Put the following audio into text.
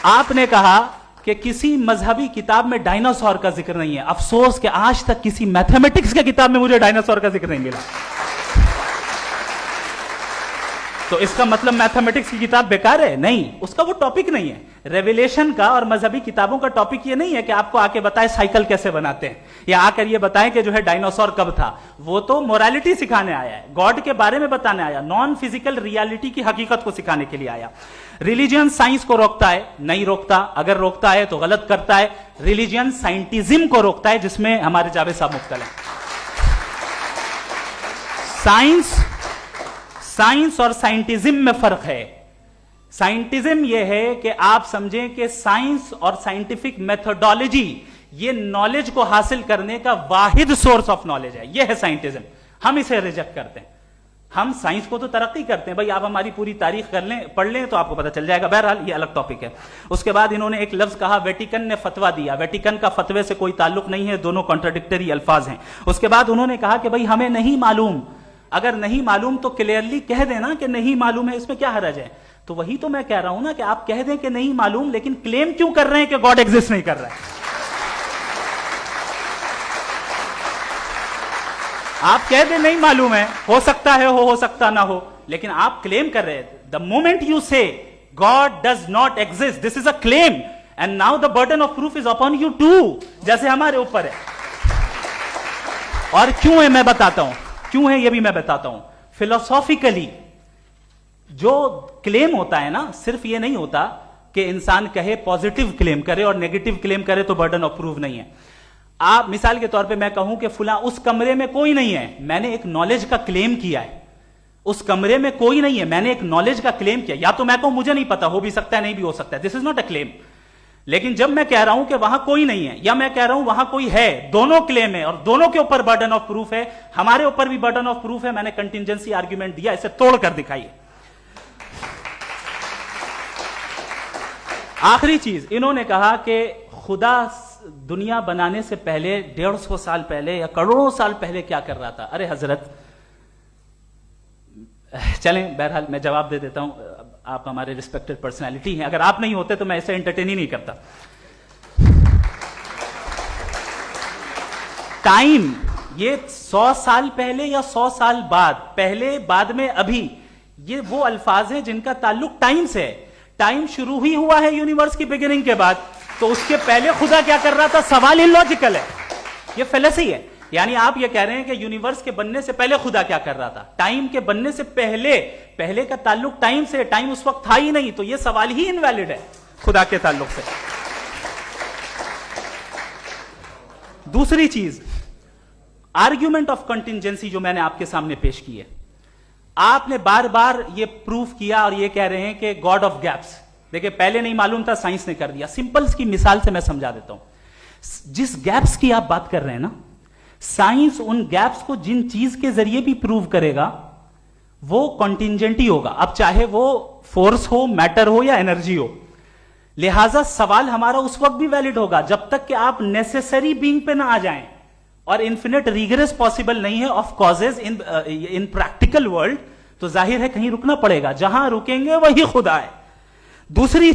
آپ نے کہا کہ کسی مذہبی کتاب میں ڈائناسور کا ذکر نہیں ہے. افسوس کہ آج تک کسی میتھمیٹکس کی کتاب میں مجھے ڈائناسور کا ذکر نہیں ملا. تو اس کا مطلب میتھمیٹکس کی کتاب بیکار ہے؟ نہیں, اس کا وہ ٹاپک نہیں ہے. ریویلیشن کا اور مذہبی کتابوں کا ٹاپک یہ نہیں ہے کہ آپ کو آ کے بتائے سائیکل کیسے بناتے ہیں, یا آ کر یہ بتائیں کہ جو ہے ڈائناسور کب تھا. وہ تو موریلٹی سکھانے آیا ہے, گاڈ کے بارے میں بتانے آیا, نان فزیکل ریالٹی کی حقیقت کو سکھانے کے لیے آیا. ریلیجن سائنس کو روکتا ہے؟ نہیں روکتا. اگر روکتا ہے تو غلط کرتا ہے. ریلیجن سائنٹزم کو روکتا ہے, جس میں ہمارے جاوید صاحب مبتلا ہیں. سائنس اور سائنٹزم میں فرق ہے. سائنٹزم یہ ہے کہ آپ سمجھیں کہ سائنس اور سائنٹیفک میتھڈالوجی یہ نالج کو حاصل کرنے کا واحد سورس آف نالج ہے. یہ ہے سائنٹزم. ہم اسے ریجیکٹ کرتے ہیں. ہم سائنس کو تو ترقی کرتے ہیں, بھائی آپ ہماری پوری تاریخ کر لیں, پڑھ لیں تو آپ کو پتہ چل جائے گا. بہرحال یہ الگ ٹاپک ہے. اس کے بعد انہوں نے ایک لفظ کہا, ویٹیکن نے فتویٰ دیا. ویٹیکن کا فتوے سے کوئی تعلق نہیں ہے, دونوں کانٹراڈکٹری الفاظ ہیں. اس کے بعد انہوں نے کہا کہ بھائی ہمیں نہیں معلوم. اگر نہیں معلوم تو کلیئرلی کہہ دینا کہ نہیں معلوم ہے, اس میں کیا حرج ہے. تو وہی تو میں کہہ رہا ہوں نا کہ آپ کہہ دیں کہ نہیں معلوم, لیکن کلیم کیوں کر رہے ہیں کہ گاڈ ایگزسٹ نہیں کر رہا ہے. آپ کہہ دیں نہیں معلوم ہے, ہو سکتا ہے ہو سکتا نہ ہو, لیکن آپ کلیم کر رہے ہیں. The moment you say God does not exist, this is a claim, and now the burden of proof is upon you too, جیسے ہمارے اوپر ہے. اور کیوں ہے میں بتاتا ہوں, کیوں ہے یہ بھی میں بتاتا ہوں. فلسافیکلی جو کلیم ہوتا ہے نا, صرف یہ نہیں ہوتا کہ انسان کہے پازیٹیو کلیم کرے اور نیگیٹو کلیم کرے تو برڈن آف پروف نہیں ہے. آپ مثال کے طور پہ میں کہوں کہ فلاں اس کمرے میں کوئی نہیں ہے, میں نے ایک نالج کا کلیم کیا ہے. اس کمرے میں کوئی نہیں ہے, میں نے ایک نالج کا کلیم کیا. یا تو میں کہوں مجھے نہیں پتا, ہو بھی سکتا ہے نہیں بھی ہو سکتا ہے, دس از ناٹ اے کلیم. لیکن جب میں کہہ رہا ہوں کہ وہاں کوئی نہیں ہے, یا میں کہہ رہا ہوں وہاں کوئی ہے, دونوں کلیم ہے اور دونوں کے اوپر برڈن آف پروف ہے. ہمارے اوپر بھی برڈن آف پروف ہے. میں نے کنٹینجنسی آرگیومنٹ دیا, اسے توڑ کر دکھائیے. آخری چیز, انہوں نے کہا کہ خدا دنیا بنانے سے پہلے 150 سال پہلے یا کروڑوں سال پہلے کیا کر رہا تھا. ارے حضرت, چلیں بہرحال میں جواب دے دیتا ہوں. آپ ہمارے ریسپیکٹڈ پرسنالٹی ہیں, اگر آپ نہیں ہوتے تو میں ایسے انٹرٹین ہی نہیں کرتا. ٹائم یہ 100 سال پہلے یا 100 سال بعد, پہلے بعد میں ابھی, یہ وہ الفاظ ہیں جن کا تعلق ٹائم سے ہے. ٹائم شروع ہی ہوا ہے یونیورس کی بگننگ کے بعد, تو اس کے پہلے خدا کیا کر رہا تھا, سوال اللاجیکل ہے. یہ فلسفی ہے. یعنی آپ یہ کہہ رہے ہیں کہ یونیورس کے بننے سے پہلے خدا کیا کر رہا تھا. ٹائم کے بننے سے پہلے کا تعلق ٹائم سے, ٹائم اس وقت تھا ہی نہیں, تو یہ سوال ہی انویلڈ ہے خدا کے تعلق سے. دوسری چیز, آرگیومنٹ آف کنٹینجنسی جو میں نے آپ کے سامنے پیش کی ہے, آپ نے بار بار یہ پروف کیا اور یہ کہہ رہے ہیں کہ گاڈ آف گیپس. دیکھیں پہلے نہیں معلوم تھا, سائنس نے کر دیا. سمپلس کی مثال سے میں سمجھا دیتا ہوں. جس گیپس کی آپ بات کر رہے ہیں نا, سائنس ان گیپس کو جن چیز کے ذریعے بھی پروو کرے گا وہ کنٹینجنٹ ہی ہوگا, اب چاہے وہ فورس ہو, میٹر ہو یا انرجی ہو. لہذا سوال ہمارا اس وقت بھی ویلڈ ہوگا جب تک کہ آپ نیسیسری بینگ پہ نہ آ جائیں, اور انفینٹ ریگریس پاسبل نہیں ہے of causes in practical world. تو ظاہر ہے کہیں رکنا پڑے گا, جہاں رکیں گے وہی خدا ہے. دوسری